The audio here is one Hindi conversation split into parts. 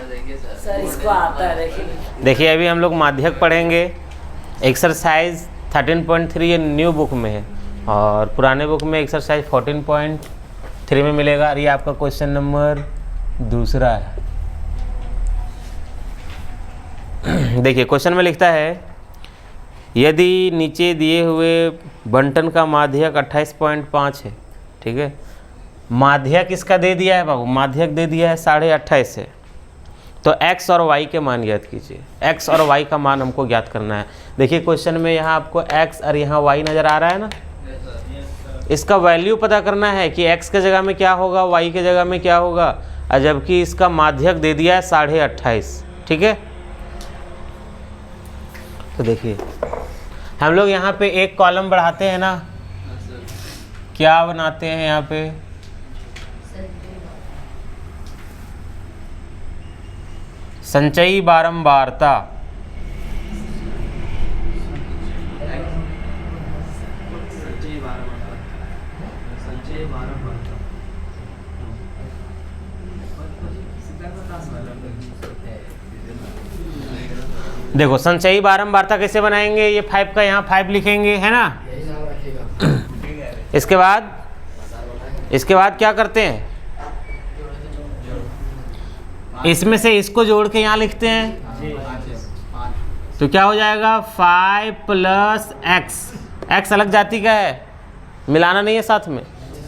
सर इसको आता है लेकिन। देखिए अभी हम लोग माध्यक पढ़ेंगे। एक्सरसाइज 13.3 ये न्यू बुक में है और पुराने बुक में एक्सरसाइज 14.3 में मिलेगा। और ये आपका क्वेश्चन नंबर 2 है। देखिए क्वेश्चन में लिखता है यदि नीचे दिए हुए बंटन का माध्यक 28.5 है, ठीक है। माध्यक इसका दे दिया है बाबू, माध्यक दे दिया है 28.5 है, तो x और y के मान ज्ञात कीजिए। x और y का मान हमको ज्ञात करना है। देखिए क्वेश्चन में यहाँ आपको x और यहाँ y नज़र आ रहा है ना, इसका वैल्यू पता करना है कि x के जगह में क्या होगा, y के जगह में क्या होगा, और जबकि इसका माध्यक दे दिया है 28.5, ठीक है। तो देखिए हम लोग यहाँ पे एक कॉलम बढ़ाते हैं ना, क्या बनाते हैं यहाँ पे, संचयी बारंबारता। देखो संचयी बारंबारता कैसे बनाएंगे, ये 5 का यहाँ 5 लिखेंगे, है ना। इसके बाद क्या करते हैं, इसमें से इसको जोड़ के यहाँ लिखते हैं, तो क्या हो जाएगा 5 + x अलग जाति का है, मिलाना नहीं है साथ में,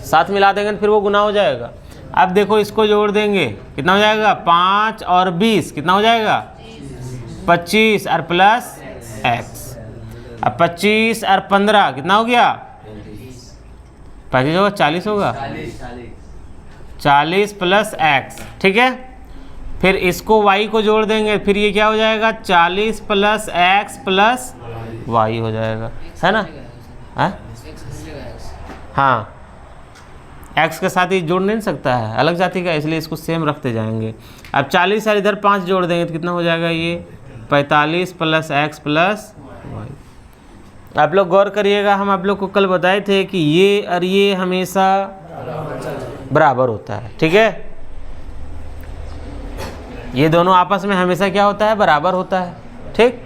साथ मिला देंगे फिर वो गुना हो जाएगा। अब देखो इसको जोड़ देंगे, कितना हो जाएगा 5 और 20 कितना हो जाएगा 25 और प्लस x। अब 25 और 15 कितना हो गया 25 होगा 40 होगा 40 + x, ठीक है। फिर इसको y को जोड़ देंगे, फिर ये क्या हो जाएगा 40 + x + y हो जाएगा, है ना। हाँ x के साथ ही जोड़ नहीं सकता है, अलग जाति का, इसलिए इसको सेम रखते जाएंगे। अब 40 और इधर 5 जोड़ देंगे तो कितना हो जाएगा ये 45 + x + y। आप लोग गौर करिएगा, हम आप लोग को कल बताए थे कि ये और ये हमेशा बराबर होता है, ठीक है। ये दोनों आपस में हमेशा क्या होता है, बराबर होता है, ठीक।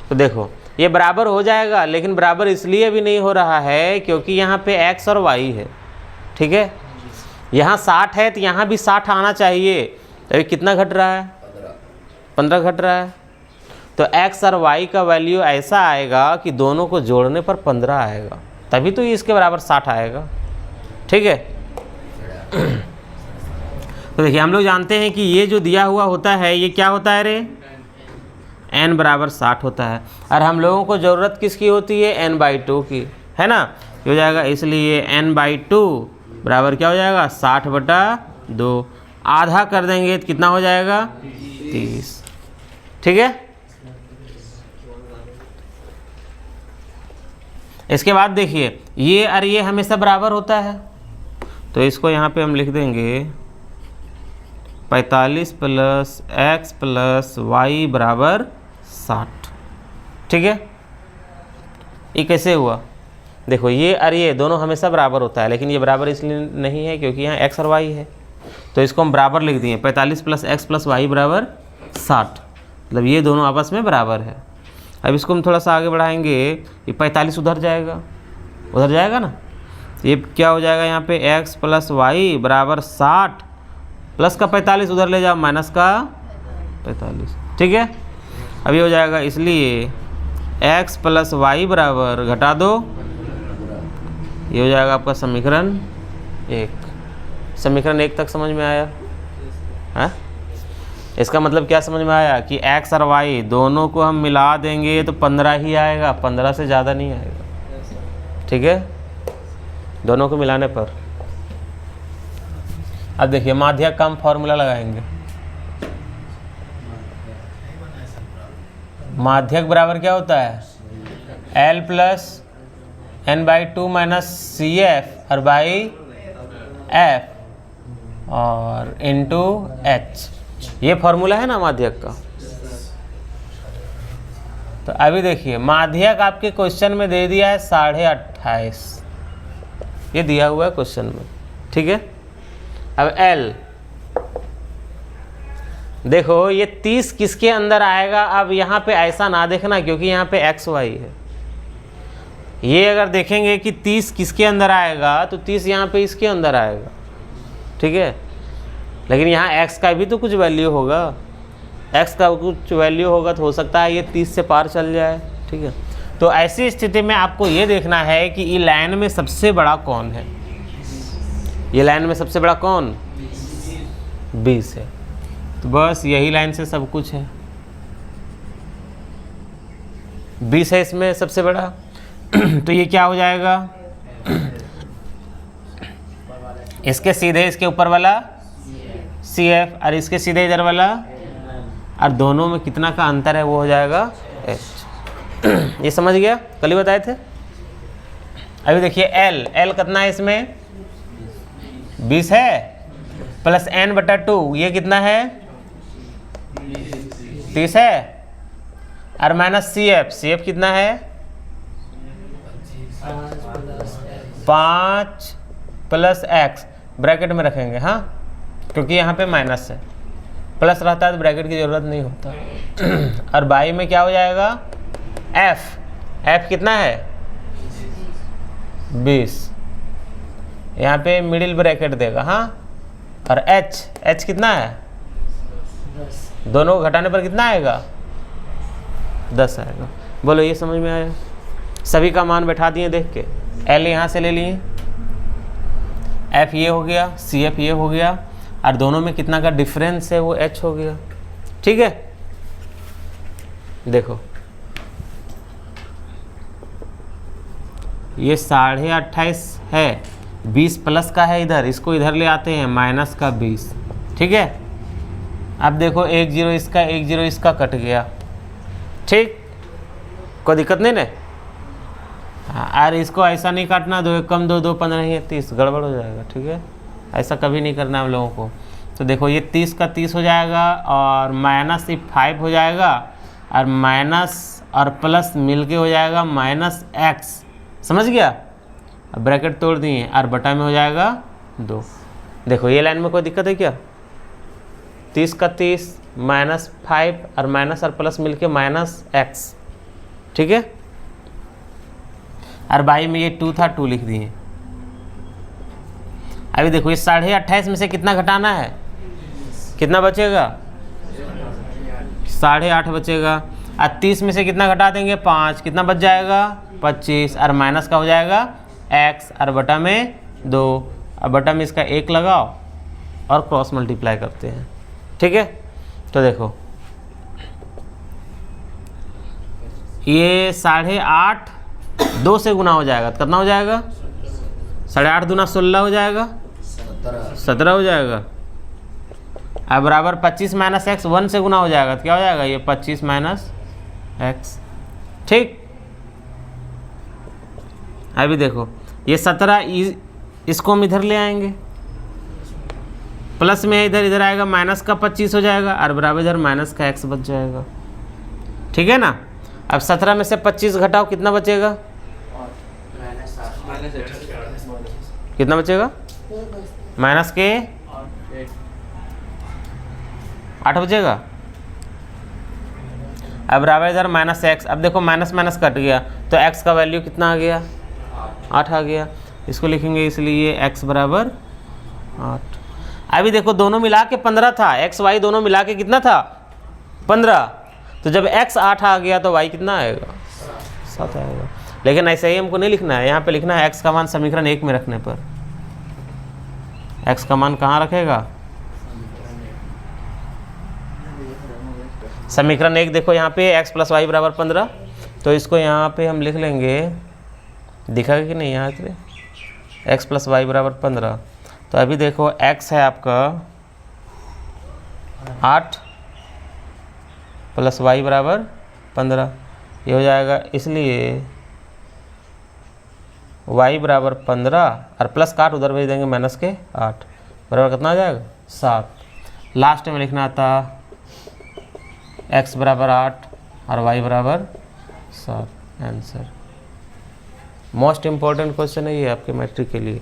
तो देखो ये बराबर हो जाएगा, लेकिन बराबर इसलिए अभी नहीं हो रहा है क्योंकि यहाँ पे x और y है, ठीक है। यहाँ 60 है तो यहाँ भी 60 आना चाहिए, तो अभी कितना घट रहा है 15 घट रहा है। तो x और y का वैल्यू ऐसा आएगा कि दोनों को जोड़ने पर 15 आएगा, तभी तो ये इसके बराबर 60 आएगा, ठीक है। तो देखिए हम लोग जानते हैं कि ये जो दिया हुआ होता है ये क्या होता है रे, n = 60 होता है, और हम लोगों को ज़रूरत किसकी होती है n/2 की, है ना। ये हो जाएगा, इसलिए n/2 बराबर क्या हो जाएगा 60/2, आधा कर देंगे तो कितना हो जाएगा 30, ठीक है। इसके बाद देखिए ये और ये हमेशा बराबर होता है, तो इसको यहाँ पे हम लिख देंगे 45 + x + y = 60, ठीक है। ये कैसे हुआ, देखो ये और ये दोनों हमेशा बराबर होता है, लेकिन ये बराबर इसलिए नहीं है क्योंकि यहाँ x और y है, तो इसको हम बराबर लिख दिए 45 + x + y = 60, मतलब ये दोनों आपस में बराबर है। अब इसको हम थोड़ा सा आगे बढ़ाएंगे, ये 45 उधर जाएगा ना, ये क्या हो जाएगा यहाँ पे x + y = 60, प्लस का 45 उधर ले जाओ, माइनस का 45, ठीक है। अब ये हो जाएगा, इसलिए x + y बराबर घटा दो, ये हो जाएगा आपका समीकरण 1। समीकरण 1 तक समझ में आया है। इसका मतलब क्या समझ में आया कि x और y दोनों को हम मिला देंगे तो 15 ही आएगा, 15 से ज़्यादा नहीं आएगा, ठीक है, दोनों को मिलाने पर। अब देखिए माध्यक का हम फॉर्मूला लगाएंगे, माध्यक बराबर क्या होता है L + n/2 - CF और /F और इंटू H, ये फॉर्मूला है ना माध्यक का। तो अभी देखिए माध्यक आपके क्वेश्चन में दे दिया है 28.5, ये दिया हुआ है क्वेश्चन में, ठीक है। अब L देखो ये 30 किसके अंदर आएगा, अब यहाँ पे ऐसा ना देखना क्योंकि यहाँ पे एक्स वाई है। ये अगर देखेंगे कि 30 किसके अंदर आएगा तो 30 यहाँ पे इसके अंदर आएगा, ठीक है। लेकिन यहाँ x का भी तो कुछ वैल्यू होगा, x का कुछ वैल्यू होगा तो हो सकता है ये 30 से पार चल जाए, ठीक है। तो ऐसी स्थिति में आपको ये देखना है कि ये लाइन में सबसे बड़ा कौन है। ये लाइन में सबसे बड़ा कौन 20 है। तो बस यही लाइन से सब कुछ है, 20 है इसमें सबसे बड़ा। तो ये क्या हो जाएगा, इसके सीधे इसके ऊपर वाला CF और इसके सीधे इधर वाला, और दोनों में कितना का अंतर है वो हो जाएगा H। ये समझ गया, कल ही बताए थे। अभी देखिए L कितना है इसमें 20 है, प्लस n/2 ये कितना है 30 है, और माइनस CF कितना है 5 + x ब्रैकेट में रखेंगे, हाँ, क्योंकि यहाँ पे माइनस है, प्लस रहता है तो ब्रैकेट की ज़रूरत नहीं होता। और बाई में क्या हो जाएगा f कितना है 20, यहाँ पे मिडिल ब्रैकेट देगा, हाँ, और h कितना है 10, दोनों को घटाने पर कितना आएगा 10 आएगा। बोलो ये समझ में आया। सभी का मान बैठा दिए देख के, L यहाँ से ले लिए, F ये हो गया, CF ये हो गया, और दोनों में कितना का डिफरेंस है वो H हो गया, ठीक है। देखो ये 28.5 है, 20 प्लस का है इधर, इसको इधर ले आते हैं माइनस का 20, ठीक है। अब देखो 1 0 इसका 1 0 इसका कट गया, ठीक, कोई दिक्कत नहीं ना। हाँ, और इसको ऐसा नहीं काटना, 2 1 कम 2 2 15 है 30, गड़बड़ हो जाएगा, ठीक है। ऐसा कभी नहीं करना हम लोगों को। तो देखो ये 30 का 30 हो जाएगा, और माइनस 5 हो जाएगा, और माइनस और प्लस मिलके हो जाएगा -x, समझ गया। अब ब्रैकेट तोड़ दिए, और बटा में हो जाएगा 2। देखो ये लाइन में कोई दिक्कत है क्या, 30 का 30 -5 और माइनस और प्लस मिलके -x, ठीक है। और बाई में ये 2 था, 2 लिख दिए। अभी देखो ये 28.5 में से कितना घटाना है, कितना बचेगा 8.5 बचेगा, और 30 में से कितना घटा देंगे 5, कितना बच जाएगा 25, और माइनस का हो जाएगा x, और बटा में 2, और बटा में इसका 1 लगाओ और क्रॉस मल्टीप्लाई करते हैं, ठीक है। तो देखो ये 8.5 2 से गुना हो जाएगा तो कितना हो जाएगा 8.5 दूना 16 हो जाएगा, 17 हो जाएगा। अब बराबर 25 - x 1 से गुना हो जाएगा तो क्या हो जाएगा ये 25 - x, ठीक। अभी देखो ये 17 इसको हम इधर ले आएंगे, प्लस में इधर इधर आएगा माइनस का 25 हो जाएगा, और बराबर इधर माइनस का x बच जाएगा, ठीक है ना। अब 17 में से 25 घटाओ कितना बचेगा, कितना बचेगा माइनस के 8 बचेगा। अब बराबर इधर -x, अब देखो माइनस माइनस कट गया तो x का वैल्यू कितना आ गया 8 आ गया, इसको लिखेंगे इसलिए x बराबर 8। अभी देखो दोनों मिला के 15 था, x y दोनों मिला के कितना था 15, तो जब x 8 आ गया तो y कितना आएगा 7 आएगा। लेकिन ऐसे ही हमको नहीं लिखना है, यहाँ पे लिखना है x का मान समीकरण 1 में रखने पर। x का मान कहाँ रखेगा समीकरण 1, देखो यहाँ पे x + y = 15, तो इसको यहाँ पे हम लिख लेंगे, दिखा कि नहीं यहाँ पे x + y = 15। तो अभी देखो x है आपका 8 + y = 15, ये हो जाएगा, इसलिए y = 15 और प्लस का 8 उधर भेज देंगे माइनस के 8, बराबर कितना आ जाएगा 7। लास्ट में लिखना था x = 8 और y = 7। Answer most important question है ये आपके मैट्रिक के लिए।